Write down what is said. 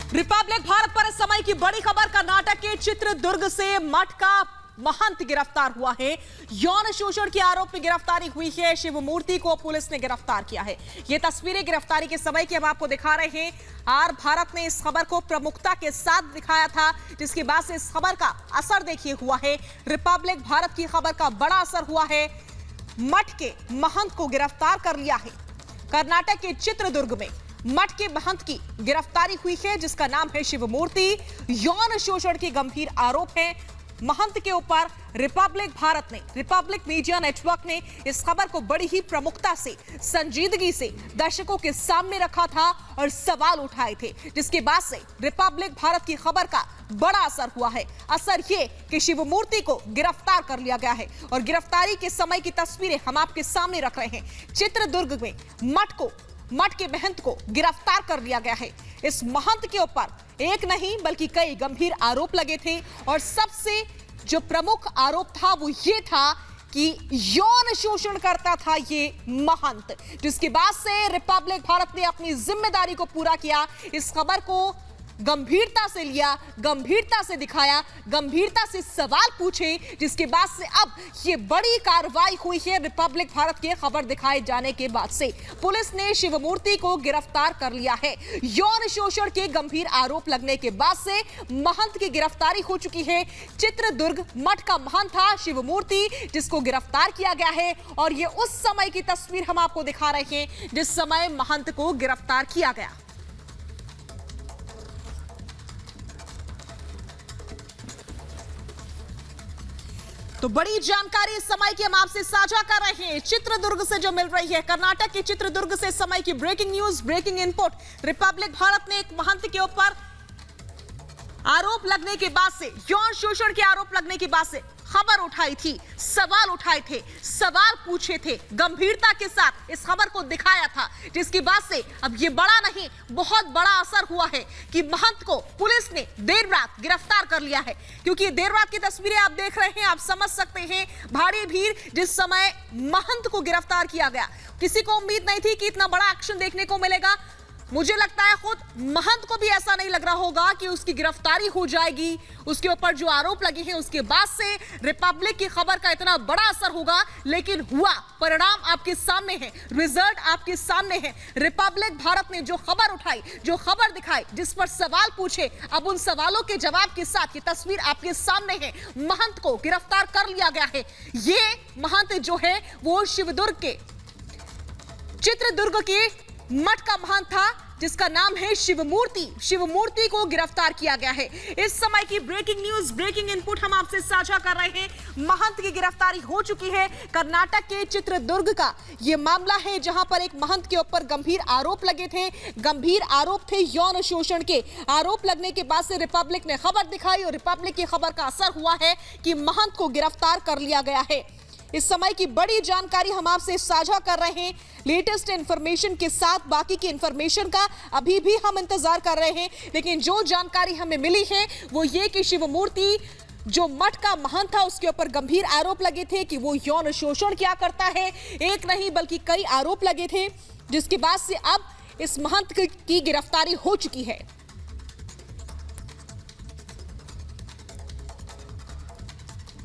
Republic Bharat पर इस समय की बड़ी खबर। कर्नाटक के चित्रदुर्ग से मठ का महंत गिरफ्तार हुआ है। यौन शोषण के आरोप में गिरफ्तारी हुई है। शिवमूर्ति को पुलिस ने गिरफ्तार किया है। ये तस्वीरें गिरफ्तारी के समय की हम आपको दिखा रहे हैं। आर भारत ने इस खबर को प्रमुखता के साथ दिखाया था, जिसके बाद से इस खबर का असर देखिए हुआ है। रिपब्लिक भारत की खबर का बड़ा असर हुआ है। मठ के महंत को गिरफ्तार कर लिया है। कर्नाटक के चित्रदुर्ग में मठ के महंत की गिरफ्तारी हुई है, जिसका नाम है शिवमूर्ति। यौन शोषण के गंभीर आरोप हैं महंत के ऊपर। रिपब्लिक भारत ने, रिपब्लिक मीडिया नेटवर्क ने इस खबर को बड़ी ही प्रमुखता से, संजीदगी से दर्शकों के सामने रखा था और सवाल उठाए थे, जिसके बाद से रिपब्लिक भारत की खबर का बड़ा असर हुआ है। असर ये कि शिवमूर्ति को गिरफ्तार कर लिया गया है और गिरफ्तारी के समय की तस्वीरें हम आपके सामने रख रहे हैं। चित्रदुर्ग में मठ के महंत को गिरफ्तार कर लिया गया है। इस महंत के ऊपर एक नहीं बल्कि कई गंभीर आरोप लगे थे और सबसे जो प्रमुख आरोप था वो ये था कि यौन शोषण करता था ये महंत, जिसके बाद से रिपब्लिक भारत ने अपनी जिम्मेदारी को पूरा किया। इस खबर को गंभीरता से लिया, गंभीरता से दिखाया, गंभीरता से सवाल पूछे, जिसके बाद से अब ये बड़ी कार्रवाई हुई है। रिपब्लिक भारत के खबर दिखाए जाने के बाद से पुलिस ने शिवमूर्ति को गिरफ्तार कर लिया है। यौन शोषण के गंभीर आरोप लगने के बाद से महंत की गिरफ्तारी हो चुकी है। चित्रदुर्ग मठ का महंत था शिवमूर्ति, जिसको गिरफ्तार किया गया है और ये उस समय की तस्वीर हम आपको दिखा रहे हैं जिस समय महंत को गिरफ्तार किया गया। तो बड़ी जानकारी इस समय की हम आपसे साझा कर रहे हैं, चित्रदुर्ग से जो मिल रही है। कर्नाटक के चित्रदुर्ग से समय की breaking news, breaking input. Republic Bharat ने एक महंत के ऊपर आरोप लगने के बाद से, यौन शोषण के आरोप लगने के बाद से खबर उठाई थी, सवाल उठाए थे, सवाल पूछे थे, गंभीरता के साथ इस खबर को दिखाया था, जिसके बाद से अब ये बड़ा नहीं बहुत बड़ा असर हुआ है कि महंत को पुलिस ने देर रात गिरफ्तार कर लिया है। क्योंकि ये देर रात की तस्वीरें आप देख रहे हैं, आप समझ सकते हैं भारी भीड़ जिस समय महंत को गिरफ्तार किया गया। किसी को उम्मीद नहीं थी कि इतना बड़ा एक्शन देखने को मिलेगा। मुझे लगता है खुद महंत को भी ऐसा नहीं लग रहा होगा कि उसकी गिरफ्तारी हो जाएगी, उसके ऊपर जो आरोप लगे हैं उसके बाद से रिपब्लिक की खबर का इतना बड़ा असर होगा। लेकिन हुआ, परिणाम आपके सामने है, रिजल्ट आपके सामने है। रिपब्लिक भारत ने जो खबर उठाई, जो खबर दिखाई, जिस पर सवाल पूछे, अब उन सवालों के जवाब के साथ ये तस्वीर आपके सामने है। महंत को गिरफ्तार कर लिया गया है। ये महंत जो है वो चित्रदुर्ग के मठ का महंत था, जिसका नाम है शिवमूर्ति। शिवमूर्ति को गिरफ्तार किया गया है। इस समय की ब्रेकिंग न्यूज, ब्रेकिंग इनपुट हम आपसे साझा कर रहे हैं। महंत की गिरफ्तारी हो चुकी है। कर्नाटक के चित्रदुर्ग का यह मामला है, जहां पर एक महंत के ऊपर गंभीर आरोप लगे थे। गंभीर आरोप थे यौन शोषण के। आरोप लगने के बाद से रिपब्लिक ने खबर दिखाई और रिपब्लिक की खबर का असर हुआ है कि महंत को गिरफ्तार कर लिया गया है। इस समय की बड़ी जानकारी हम आपसे साझा कर रहे हैं, लेटेस्ट इंफॉर्मेशन के साथ। बाकी की इंफॉर्मेशन का अभी भी हम इंतजार कर रहे हैं, लेकिन जो जानकारी हमें मिली है वो ये कि शिवमूर्ति जो मठ का महंत था उसके ऊपर गंभीर आरोप लगे थे कि वो यौन शोषण क्या करता है। एक नहीं बल्कि कई आरोप लगे थे, जिसके बाद से अब इस महंत की गिरफ्तारी हो चुकी है।